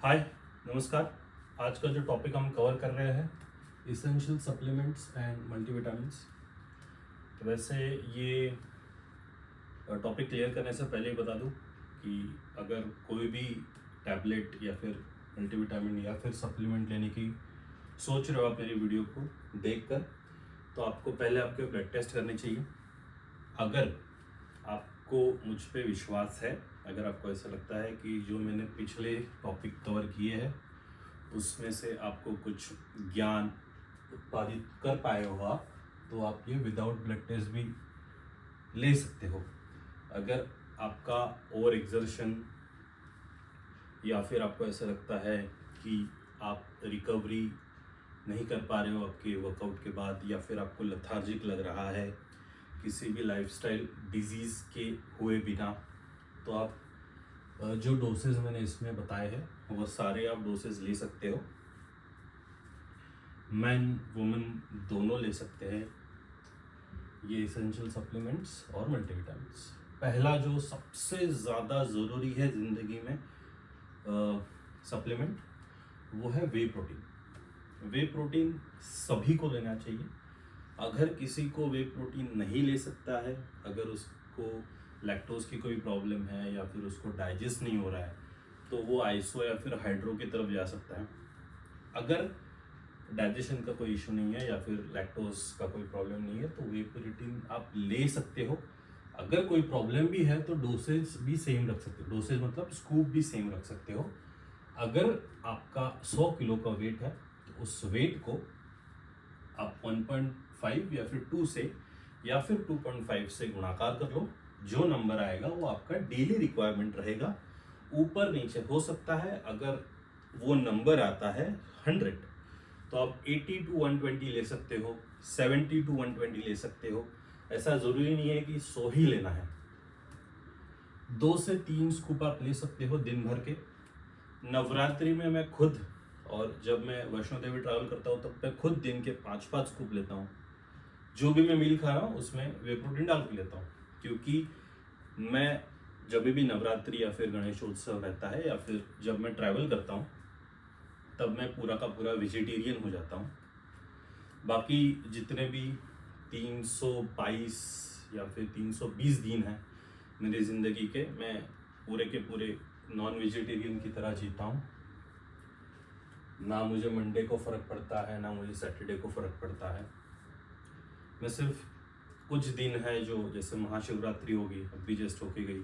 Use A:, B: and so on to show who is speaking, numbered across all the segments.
A: हाय, नमस्कार। आज का जो टॉपिक हम कवर कर रहे हैं, इसेंशियल सप्लीमेंट्स एंड मल्टीविटामिन्स। वैसे ये टॉपिक क्लियर करने से पहले ही बता दूं कि अगर कोई भी टैबलेट या फिर मल्टीविटामिन या फिर सप्लीमेंट लेने की सोच रहे हो आप मेरी वीडियो को देखकर, तो आपको पहले आपके ब्लड टेस्ट करने चाहिए। अगर आपको मुझ पे विश्वास है, अगर आपको ऐसा लगता है कि जो मैंने पिछले टॉपिक कवर किए हैं उसमें से आपको कुछ ज्ञान उत्पादित कर पाए हो आप, तो आप ये विदाउट ब्लड टेस्ट भी ले सकते हो। अगर आपका ओवर एग्जर्शन या फिर आपको ऐसा लगता है कि आप रिकवरी नहीं कर पा रहे हो आपके वर्कआउट के बाद, या फिर आपको लथार्जिक लग रहा है किसी भी लाइफस्टाइल डिजीज़ के हुए बिना, तो आप जो डोसेज मैंने इसमें बताए हैं वो सारे आप डोसेज ले सकते हो। मैन वुमेन दोनों ले सकते हैं ये इसेंशियल सप्लीमेंट्स और मल्टीविटामिन्स। पहला जो सबसे ज़्यादा ज़रूरी है ज़िंदगी में सप्लीमेंट, वो है वे प्रोटीन। वे प्रोटीन सभी को लेना चाहिए। अगर किसी को वे प्रोटीन नहीं ले सकता है, अगर उसको लैक्टोज की कोई प्रॉब्लम है या फिर उसको डाइजेस्ट नहीं हो रहा है, तो वो आइसो या फिर हाइड्रो की तरफ जा सकता है। अगर डाइजेशन का कोई इशू नहीं है या फिर लैक्टोज का कोई प्रॉब्लम नहीं है, तो वे प्रोटीन आप ले सकते हो। अगर कोई प्रॉब्लम भी है तो डोसेज भी सेम रख सकते हो। डोसेज मतलब स्कूप भी सेम रख सकते हो। अगर आपका 100 किलो का वेट है तो उस वेट को आप 1.5 या फिर 2 से या फिर 2.5 से गुणाकार कर लो। जो नंबर आएगा वो आपका डेली रिक्वायरमेंट रहेगा। ऊपर नीचे हो सकता है। अगर वो नंबर आता है 100, तो आप 80 to 120 ले सकते हो, 70 to 120 ले सकते हो। ऐसा ज़रूरी नहीं है कि 100 ही लेना है। 2 से 3 स्कूप आप ले सकते हो दिन भर के। नवरात्रि में मैं खुद, और जब मैं वैष्णो देवी ट्रैवल करता हूँ तब मैं खुद दिन के 5-5 स्कूप लेता हूँ। जो भी मैं मील खा रहा हूँ उसमें वे प्रोटीन डाल के लेता हूँ, क्योंकि मैं जब भी नवरात्रि या फिर गणेशोत्सव रहता है या फिर जब मैं ट्रैवल करता हूँ तब मैं पूरा का पूरा वेजिटेरियन हो जाता हूँ। बाकी जितने भी 322 या फिर 320 दिन हैं मेरी ज़िंदगी के, मैं पूरे के पूरे नॉन वेजिटेरियन की तरह जीता हूँ। ना मुझे मंडे को फ़र्क पड़ता है, ना मुझे सैटरडे को फ़र्क पड़ता है। मैं सिर्फ कुछ दिन है जो, जैसे महाशिवरात्रि होगी, अभी जस्ट होके गई,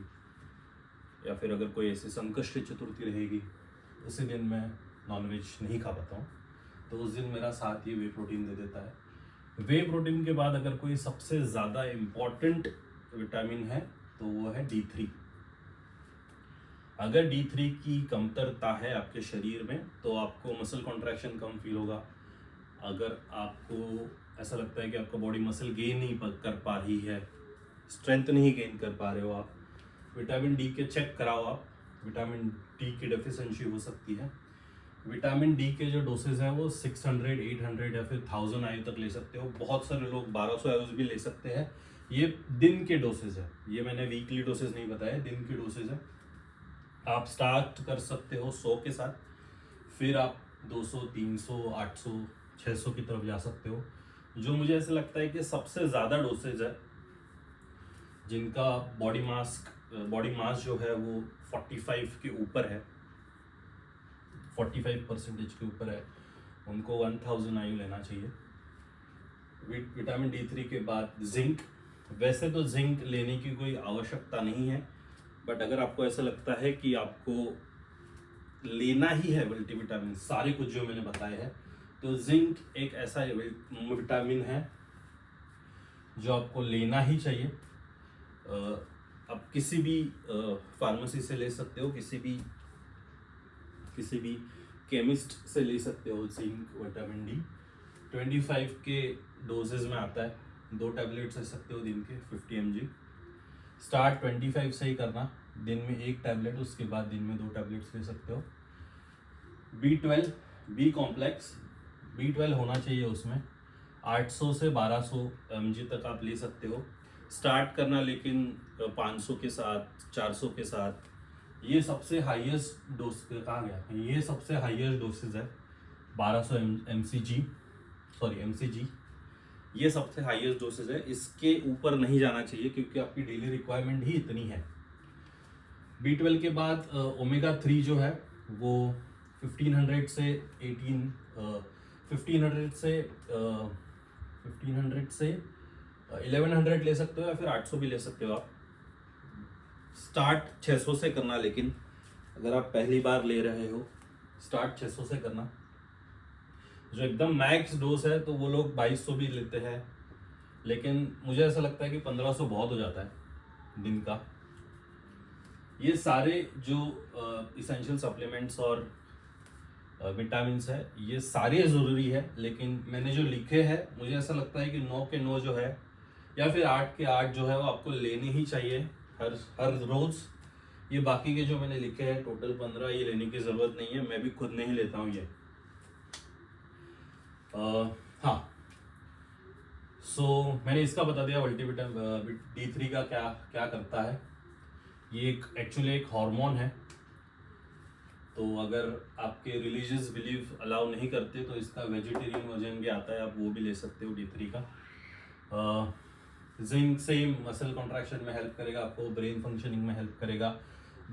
A: या फिर अगर कोई ऐसी संकष्टी चतुर्थी रहेगी, उसी दिन मैं नॉनवेज नहीं खा पाता हूँ, तो उस दिन मेरा साथ ये वे प्रोटीन दे देता है। वे प्रोटीन के बाद अगर कोई सबसे ज़्यादा इम्पॉर्टेंट विटामिन है तो वो है D3। अगर D3 की कमतरता है आपके शरीर में तो आपको मसल कॉन्ट्रैक्शन कम फील होगा। अगर आपको ऐसा लगता है कि आपका बॉडी मसल गेन नहीं कर पा रही है, स्ट्रेंथ नहीं गेन कर पा रहे हो आप, विटामिन डी के चेक कराओ आप। विटामिन डी की डेफिशिएंसी हो सकती है। विटामिन डी के जो डोसेज हैं वो 600, 800 या फिर 1000 आयु तक ले सकते हो। बहुत सारे लोग 1200 आयु भी ले सकते हैं। ये दिन के डोसेज है, ये मैंने वीकली डोसेज नहीं बताया, दिन के डोसेज है। आप स्टार्ट कर सकते हो 100 के साथ, फिर आप 200, 300, 800, 600 की तरफ जा सकते हो। जो मुझे ऐसा लगता है कि सबसे ज़्यादा डोसेज है, जिनका बॉडी मास जो है वो 45 के ऊपर है, 45% के ऊपर है, उनको 1000 आयु लेना चाहिए। विटामिन D3 के बाद जिंक। वैसे तो जिंक लेने की कोई आवश्यकता नहीं है, बट अगर आपको ऐसा लगता है कि आपको लेना ही है मल्टीविटामिन, सारे कुछ जो मैंने बताए हैं, तो जिंक एक ऐसा विटामिन है जो आपको लेना ही चाहिए। आप किसी भी फार्मेसी से ले सकते हो, किसी भी केमिस्ट से ले सकते हो जिंक विटामिन डी। 25 के डोजेज में आता है, 2 टैबलेट्स ले सकते हो दिन के 50 mg। स्टार्ट 25 से ही करना, दिन में 1 टैबलेट, उसके बाद दिन में 2 टैबलेट्स ले सकते हो। B12, बी कॉम्प्लेक्स, B12 होना चाहिए उसमें। 800 से 1200 mg तक आप ले सकते हो। स्टार्ट करना लेकिन 500 के साथ, 400 के साथ, ये सबसे हाईएस्ट डोज कहाँ गया, ये सबसे हाईएस्ट डोसेज है 1200 mcg, ये सबसे हाईएस्ट डोसेज है, इसके ऊपर नहीं जाना चाहिए क्योंकि आपकी डेली रिक्वायरमेंट ही इतनी है। B12 के बाद ओमेगा 3 जो है वो 1500 से 1100 ले सकते हो या फिर 800 भी ले सकते हो आप। स्टार्ट 600 से करना, लेकिन अगर आप पहली बार ले रहे हो स्टार्ट 600 से करना। जो एकदम मैक्स डोज है तो वो लोग 2200 भी लेते हैं, लेकिन मुझे ऐसा लगता है कि 1500 बहुत हो जाता है दिन का। ये सारे जो इसेंशियल सप्लीमेंट्स और विटामिन्स है ये सारे ज़रूरी है, लेकिन मैंने जो लिखे हैं मुझे ऐसा लगता है कि 9 के 9 जो है या फिर 8 के 8 जो है वो आपको लेने ही चाहिए हर रोज़। ये बाकी के जो मैंने लिखे हैं टोटल 15, ये लेने की ज़रूरत नहीं है, मैं भी खुद नहीं लेता हूँ ये। हाँ, सो मैंने इसका बता दिया मल्टीविटामिन D3 का क्या क्या करता है। ये एक्चुअली एक हार्मोन है, तो अगर आपके रिलीजियस बिलीफ अलाउ नहीं करते तो इसका वेजिटेरियन वर्जन भी आता है, आप वो भी ले सकते हो D3 का। जिंक से मसल कॉन्ट्रैक्शन में हेल्प करेगा, आपको ब्रेन फंक्शनिंग में हेल्प करेगा।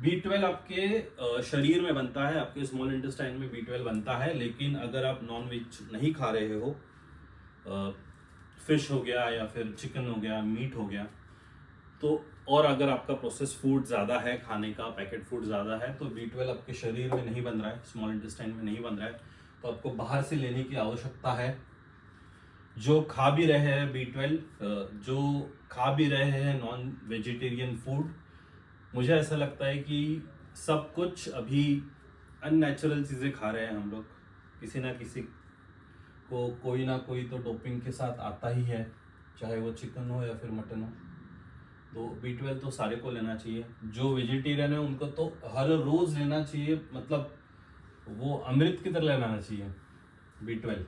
A: B12 आपके शरीर में बनता है, आपके स्मॉल इंटेस्टाइन में B12 बनता है, लेकिन अगर आप नॉन वेज नहीं खा रहे हो, फिश हो गया या फिर चिकन हो गया, मीट हो गया, तो और अगर आपका प्रोसेस फूड ज़्यादा है खाने का, पैकेट फूड ज़्यादा है, तो B12 आपके शरीर में नहीं बन रहा है, स्मॉल इंटेस्टाइन में नहीं बन रहा है, तो आपको बाहर से लेने की आवश्यकता है। जो खा भी रहे हैं B12, जो खा भी रहे हैं नॉन वेजिटेरियन फूड, मुझे ऐसा लगता है कि सब कुछ अभी अननेचुरल चीज़ें खा रहे हैं हम लोग। किसी ना किसी को कोई ना कोई तो डोपिंग के साथ आता ही है, चाहे वो चिकन हो या फिर मटन हो। तो B12 तो सारे को लेना चाहिए। जो वेजिटेरियन है उनको तो हर रोज़ लेना चाहिए, मतलब वो अमृत की तरह लेना चाहिए B12।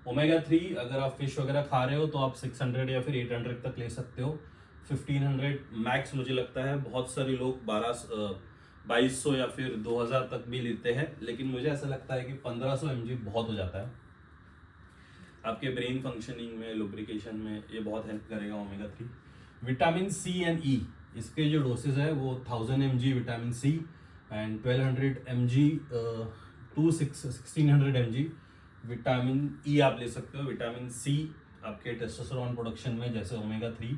A: ओमेगा 3 अगर आप फिश वगैरह खा रहे हो तो आप 600 या फिर 800 तक ले सकते हो। 1500 मैक्स मुझे लगता है। बहुत सारे लोग 2200 या फिर 2000 तक भी लेते हैं, लेकिन मुझे ऐसा लगता है कि 1500 mg बहुत हो जाता है। आपके ब्रेन फंक्शनिंग में, लुब्रिकेशन में ये बहुत हेल्प करेगा omega 3। Vitamin C and E, इसके जो डोसेज है वो 1000 mg vitamin C and 1200 mg to 1600 mg vitamin E आप ले सकते हो। विटामिन C आपके टेस्टोस्टेरोन प्रोडक्शन में, जैसे ओमेगा 3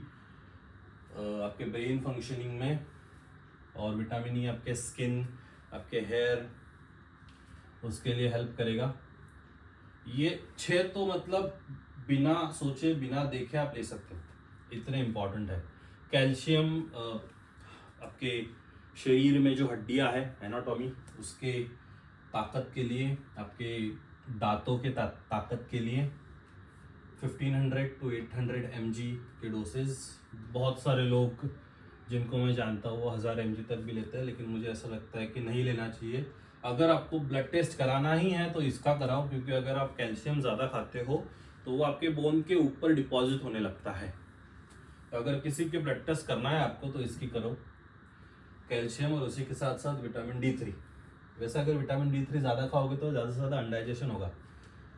A: आपके ब्रेन फंक्शनिंग में, और विटामिन E आपके स्किन, आपके हेयर, उसके लिए हेल्प करेगा। ये 6 तो मतलब बिना सोचे बिना देखे आप ले सकते हो, इतने इम्पॉर्टेंट है। कैल्शियम आपके शरीर में जो हड्डियां है, एनाटॉमी, उसके ताकत के लिए, आपके दांतों के ताकत के लिए 1500 to 800 mg के डोसेज। बहुत सारे लोग जिनको मैं जानता हूँ वो 1000 mg तक भी लेते हैं, लेकिन मुझे ऐसा लगता है कि नहीं लेना चाहिए। अगर आपको ब्लड टेस्ट कराना ही है तो इसका कराओ, क्योंकि अगर आप कैल्शियम ज़्यादा खाते हो तो वो आपके बोन के ऊपर डिपॉजिट होने लगता है। तो अगर किसी के ब्लड टेस्ट करना है आपको तो इसकी करो, कैल्शियम, और उसी के साथ साथ विटामिन D3। वैसे अगर विटामिन D3 ज़्यादा खाओगे तो ज़्यादा से ज़्यादा अनडाइजेशन होगा।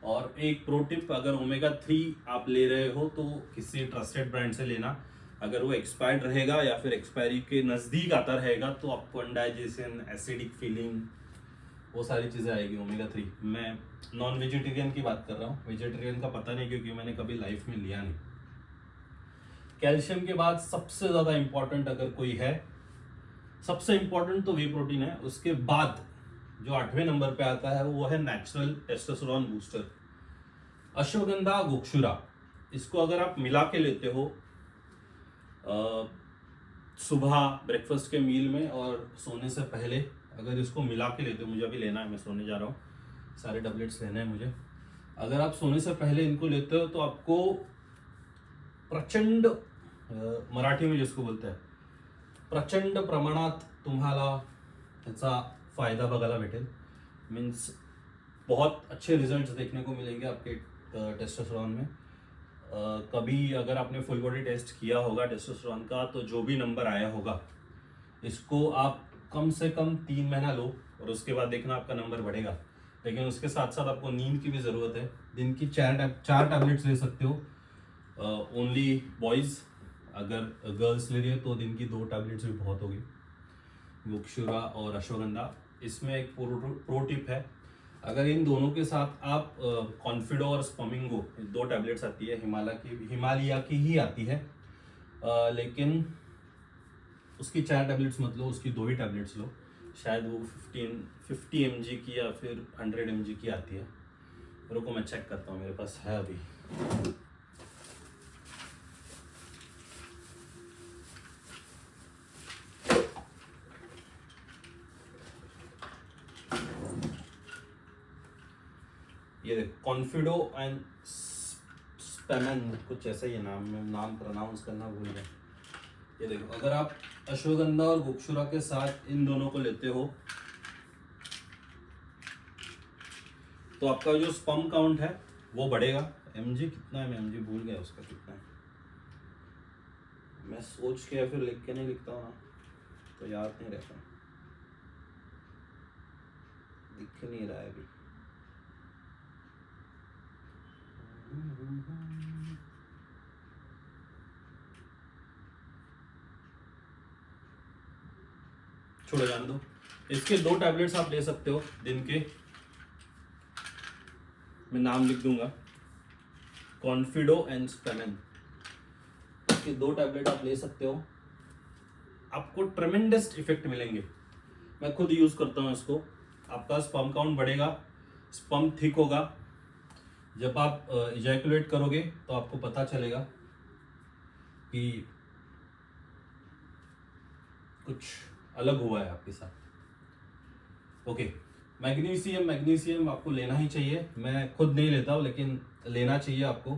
A: और एक प्रो टिप, अगर ओमेगा 3 आप ले रहे हो तो किसी ट्रस्टेड ब्रांड से लेना। अगर वो एक्सपायर्ड रहेगा या फिर एक्सपायरी के नज़दीक आता रहेगा तो आपको अनडाइजेशन, एसिडिक फीलिंग, वो सारी चीज़ें आएगी ओमेगा 3। मैं नॉन वेजिटेरियन की बात कर रहा हूँ, वेजिटेरियन का पता नहीं क्योंकि मैंने कभी लाइफ में लिया नहीं। कैल्शियम के बाद सबसे ज़्यादा इम्पॉर्टेंट अगर कोई है, सबसे इम्पॉर्टेंट तो वे प्रोटीन है। उसके बाद जो 8वें नंबर पे आता है वो है natural testosterone booster, ashwagandha gokshura. इसको अगर आप मिला के लेते हो सुबह ब्रेकफास्ट के मील में और सोने से पहले, अगर इसको मिला के लेते हो, मुझे अभी लेना है, मैं सोने जा रहा हूँ, सारे टैबलेट्स लेने हैं मुझे। अगर आप सोने से पहले इनको लेते हो तो आपको प्रचंड, मराठी में जिसको बोलते हैं, प्रचंड प्रमाणात तुम्हाला त्याचा फायदा बघायला भेटेल। मीन्स बहुत अच्छे रिजल्ट्स देखने को मिलेंगे आपके टेस्टोस्टेरोन में। कभी अगर आपने फुल बॉडी टेस्ट किया होगा टेस्टोस्टेरोन का, तो जो भी नंबर आया होगा इसको आप कम से कम 3 महीना लो और उसके बाद देखना आपका नंबर बढ़ेगा। लेकिन उसके साथ साथ आपको नींद की भी ज़रूरत है। दिन की 4 टैबलेट्स ले सकते हो, ओनली बॉयज़। अगर गर्ल्स ले रही है तो दिन की 2 टैबलेट्स भी बहुत होगी। गुक्षुरा और अश्वगंधा। इसमें एक प्रो टिप है, अगर इन दोनों के साथ आप कॉन्फिडो और स्पमिंगो 2 टैबलेट्स आती है, हिमालया की ही आती है, लेकिन उसकी 4 टैबलेट्स मत लो, उसकी 2 ही टैबलेट्स लो। शायद वो 50 mg की या फिर 100 mg की आती है। रुको मैं चेक करता हूँ, मेरे पास है अभी। ये देखो, कॉन्फिडो एंड स्पेमन, कुछ ऐसा ही नाम प्रोनाउंस करना भूल गए। ये देखो, अगर आप अश्वगंधा और गुक्षुरा के साथ इन दोनों को लेते हो तो आपका जो स्पर्म काउंट है वो बढ़ेगा। mg कितना है, मैं mg भूल गया उसका कितना है। मैं सोच के या फिर लिख के नहीं लिखता हूँ ना, तो याद नहीं रहता, दिख नहीं रहा है अभी। छोड़ो, जान दो। इसके 2 टैबलेट्स आप ले सकते हो दिन के, मैं नाम लिख दूंगा, कॉन्फिडो एंड स्पेमन। इसके 2 टैबलेट आप ले सकते हो, आपको ट्रेमेंडस इफेक्ट मिलेंगे। मैं खुद यूज करता हूँ इसको। आपका स्पर्म काउंट बढ़ेगा, स्पर्म थिक होगा। जब आप इजैकुलेट करोगे तो आपको पता चलेगा कि कुछ अलग हुआ है आपके साथ। ओके, मैग्नीशियम आपको लेना ही चाहिए। मैं खुद नहीं लेता हूँ, लेकिन लेना चाहिए आपको।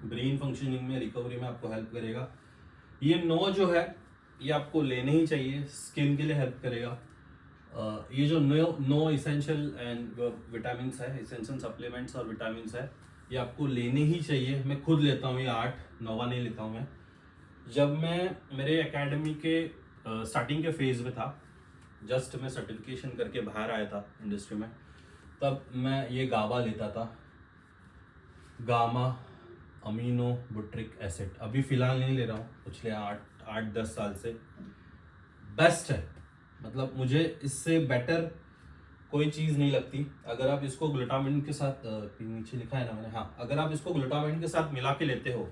A: ब्रेन फंक्शनिंग में, रिकवरी में आपको हेल्प करेगा। ये 9 जो है ये आपको लेने ही चाहिए, स्किन के लिए हेल्प करेगा। ये जो 9 इसेंशियल एंड विटामिन है, इसेंशियल सप्लीमेंट्स और विटामिन है, ये आपको लेने ही चाहिए। मैं खुद लेता हूँ ये 8-9 नहीं लेता हूँ मैं। जब मैं मेरे एकेडमी के स्टार्टिंग के फेज में था, जस्ट मैं सर्टिफिकेशन करके बाहर आया था इंडस्ट्री में, तब मैं ये गाबा लेता था, गामा अमीनो बुट्रिक एसिड। अभी फिलहाल नहीं ले रहा हूँ, पिछले 8-10 साल से। बेस्ट है, मतलब मुझे इससे बेटर कोई चीज़ नहीं लगती। अगर आप इसको ग्लूटामाइन के साथ, नीचे लिखा है ना मैंने, हाँ, अगर आप इसको ग्लूटामाइन के साथ मिला के लेते हो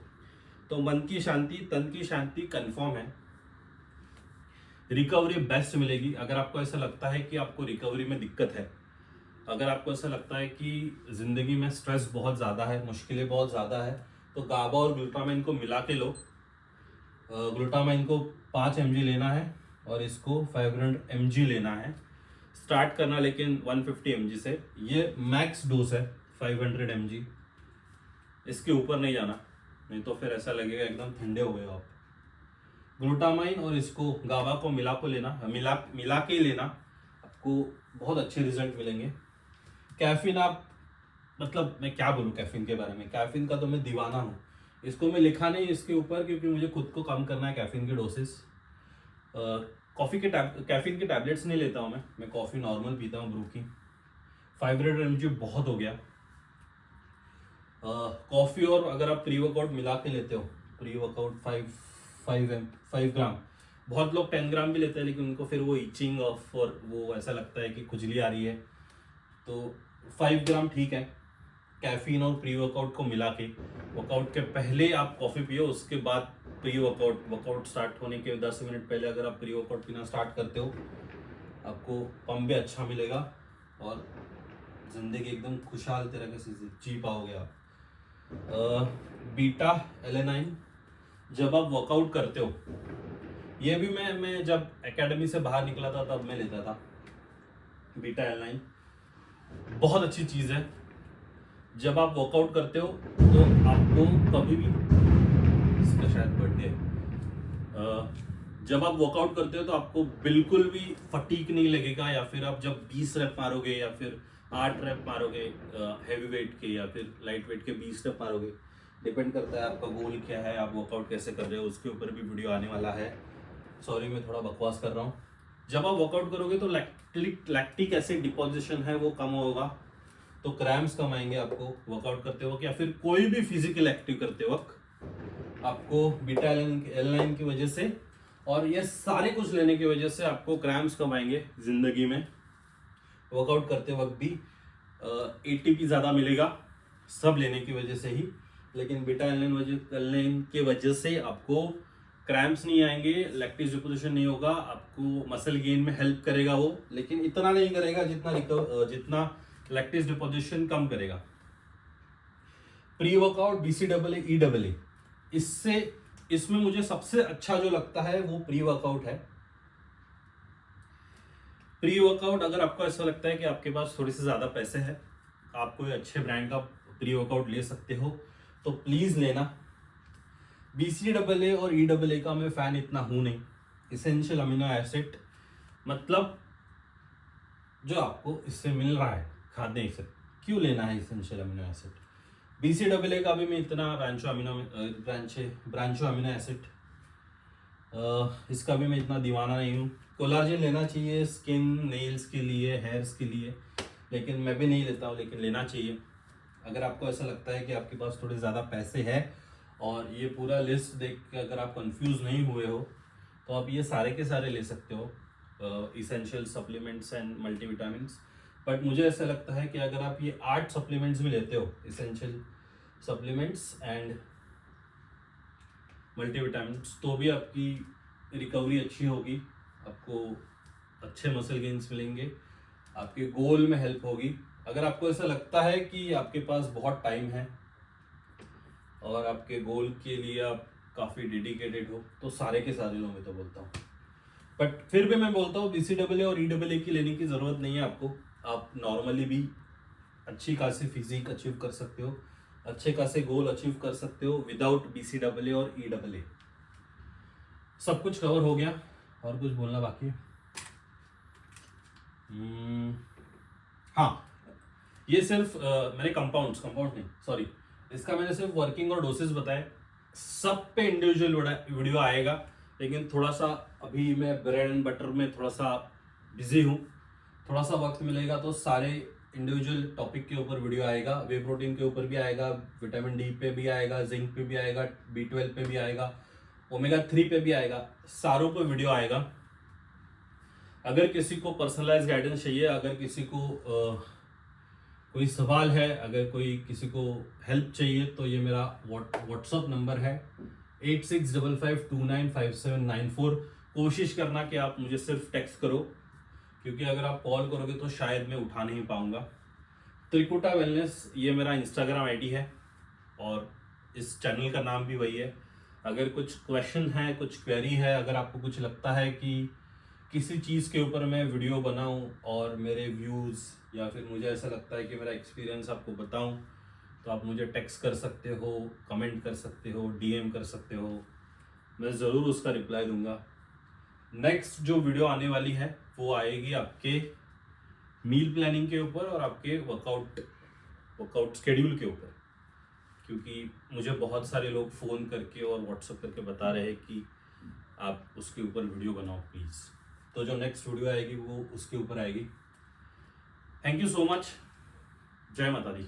A: तो मन की शांति, तन की शांति कंफर्म है। रिकवरी बेस्ट मिलेगी। अगर आपको ऐसा लगता है कि आपको रिकवरी में दिक्कत है, अगर आपको ऐसा लगता है कि ज़िंदगी में स्ट्रेस बहुत ज़्यादा है, मुश्किलें बहुत ज़्यादा है, तो गाबा और ग्लूटामाइन को मिला के लो। ग्लूटामाइन को 5 mg लेना है और इसको 500 mg लेना है। स्टार्ट करना लेकिन 150 mg से। ये मैक्स डोज है 500 mg, इसके ऊपर नहीं जाना, नहीं तो फिर ऐसा लगेगा एकदम ठंडे हो गए आप। ग्लूटामाइन और इसको गाबा को मिला के लेना, आपको बहुत अच्छे रिजल्ट मिलेंगे। कैफीन आप, मतलब मैं क्या बोलूँ कैफीन के बारे में, कैफीन का तो मैं दीवाना हूँ। इसको मैं लिखा नहीं इसके ऊपर, क्योंकि मुझे खुद को कम करना है कैफीन के डोसेस। कैफीन के टैबलेट्स नहीं लेता हूँ मैं कॉफ़ी नॉर्मल पीता हूँ, ब्रू की। 500 mg बहुत हो गया। कॉफ़ी और अगर आप प्री वर्कआउट मिला के लेते हो, प्री वर्कआउट 5 ग्राम, बहुत लोग 10 ग्राम भी लेते हैं, लेकिन उनको फिर वो इचिंग ऑफ और वो ऐसा लगता है कि खुजली आ रही है, तो 5 ग्राम ठीक है। कैफीन और प्री वर्कआउट को मिला के, वर्कआउट के पहले आप कॉफ़ी पियो, उसके बाद प्री वर्कआउट स्टार्ट होने के 10 मिनट पहले अगर आप प्री वर्कआउट पीना स्टार्ट करते हो, आपको पम्प भी अच्छा मिलेगा और ज़िंदगी एकदम खुशहाल तरीके से जी पाओगे आप। बीटा एलेनाइन जब आप वर्कआउट करते हो, ये भी मैं जब एकेडमी से बाहर निकला था तब मैं लेता था। बीटा एलेनाइन बहुत अच्छी चीज़ है। जब आप वर्कआउट करते हो तो आपको कभी भी, इसका शायद बर्थडे है, जब आप वर्कआउट करते हो तो आपको बिल्कुल भी फटीक नहीं लगेगा, या फिर आप जब 20 रेप मारोगे या फिर 8 रेप मारोगे हैवी वेट के, या फिर लाइट वेट के 20 रेप मारोगे, डिपेंड करता है आपका गोल क्या है, आप वर्कआउट कैसे कर रहे हो, उसके ऊपर भी वीडियो आने वाला है। सॉरी मैं थोड़ा बकवास कर रहा हूँ। जब आप वर्कआउट करोगे तो लैक्टिक एसिड डिपोजिशन है वो कम होगा, तो क्रैम्प्स कम आएंगे आपको वर्कआउट करते वक्त या फिर कोई भी फिजिकल एक्टिव करते वक्त आपको बीटा एलानिन की वजह से और ये सारे कुछ लेने की वजह से आपको क्रैम्प्स कम आएंगे जिंदगी में। वर्कआउट करते वक्त भी एटीपी ज़्यादा मिलेगा सब लेने की वजह से ही, लेकिन बीटा एलानिन के वजह से आपको क्रैम्प्स नहीं आएंगे, लैक्टिक डिपोजिशन नहीं होगा, आपको मसल गेन में हेल्प करेगा वो, लेकिन इतना नहीं करेगा जितना लैक्टिक डिपोजिशन कम करेगा। प्री वर्कआउट BCAA EAA, इसमें मुझे सबसे अच्छा जो लगता है वो प्री वर्कआउट है। प्री वर्कआउट अगर आपको ऐसा लगता है कि आपके पास थोड़े से ज़्यादा पैसे हैं, आप कोई अच्छे ब्रांड का प्री वर्कआउट ले सकते हो तो प्लीज़ लेना। BCAA और EAA का मैं फ़ैन इतना हूँ नहीं। इसेंशियल अमीनो एसिड मतलब जो आपको इससे मिल रहा है खाने से, क्यों लेना है इसेंशियल अमीनो एसिड। BCAA का भी मैं इतना ब्रांचो अमीनो एसिड इसका भी मैं इतना दीवाना नहीं हूँ। कोलाजन लेना चाहिए स्किन नेल्स के लिए, हेयर्स के लिए, लेकिन मैं भी नहीं लेता हूँ, लेकिन लेना चाहिए। अगर आपको ऐसा लगता है कि आपके पास थोड़े ज़्यादा पैसे हैं और ये पूरा लिस्ट देख के अगर आप कंफ्यूज नहीं हुए हो तो आप ये सारे के सारे ले सकते हो, essential supplements and multivitamins. But मुझे ऐसा लगता है कि अगर आप ये 8 सप्लीमेंट्स भी लेते हो, इसेंशियल सप्लीमेंट्स एंड मल्टीविटामिन्स, तो भी आपकी रिकवरी अच्छी होगी, आपको अच्छे मसल गेन्स मिलेंगे, आपके गोल में हेल्प होगी। अगर आपको ऐसा लगता है कि आपके पास बहुत टाइम है और आपके गोल के लिए आप काफ़ी डेडिकेटेड हो तो सारे के सारे लो, मैं तो बोलता हूँ। बट फिर भी मैं बोलता हूँ BCAA और EAA की लेने की ज़रूरत नहीं है आपको। आप नॉर्मली भी अच्छी खासी फिजिक अचीव कर सकते हो, अच्छे खासे गोल अचीव कर सकते हो विदाउट BCAA और EAA। सब कुछ कवर हो गया, और कुछ बोलना बाकी है? हाँ, ये सिर्फ मैंने कंपाउंड्स नहीं सॉरी, इसका मैंने सिर्फ वर्किंग और डोसेस बताए। सब पे इंडिविजुअल वीडियो आएगा, लेकिन थोड़ा सा अभी मैं ब्रेड एंड बटर में थोड़ा सा बिजी हूँ, थोड़ा सा वक्त मिलेगा तो सारे इंडिविजुअल टॉपिक के ऊपर वीडियो आएगा। वे प्रोटीन के ऊपर भी आएगा, विटामिन डी पे भी आएगा, जिंक पे भी आएगा, B12 पे भी आएगा, ओमेगा 3 पे भी आएगा, सारों पे वीडियो आएगा। अगर किसी को पर्सनलाइज गाइडेंस चाहिए, अगर किसी को कोई सवाल है, अगर कोई किसी को हेल्प चाहिए तो ये मेरा व्हाट्सअप नंबर है 8655295794। कोशिश करना कि आप मुझे सिर्फ टेक्स्ट करो, क्योंकि अगर आप कॉल करोगे तो शायद मैं उठा नहीं पाऊंगा। त्रिकुटा वेलनेस ये मेरा इंस्टाग्राम आईडी है और इस चैनल का नाम भी वही है। अगर कुछ क्वेश्चन है, कुछ क्वेरी है, अगर आपको कुछ लगता है कि किसी चीज़ के ऊपर मैं वीडियो बनाऊं और मेरे व्यूज़ या फिर मुझे ऐसा लगता है कि मेरा एक्सपीरियंस आपको बताऊं, तो आप मुझे टेक्स्ट कर सकते हो, कमेंट कर सकते हो, DM कर सकते हो, मैं ज़रूर उसका रिप्लाई दूंगा। नेक्स्ट जो वीडियो आने वाली है वो आएगी आपके मील प्लानिंग के ऊपर और आपके वर्कआउट स्केड्यूल के ऊपर, क्योंकि मुझे बहुत सारे लोग फ़ोन करके और व्हाट्सएप करके बता रहे हैं कि आप उसके ऊपर वीडियो बनाओ प्लीज़। तो जो नेक्स्ट वीडियो आएगी वो उसके ऊपर आएगी। Thank you so much. जय माता दी।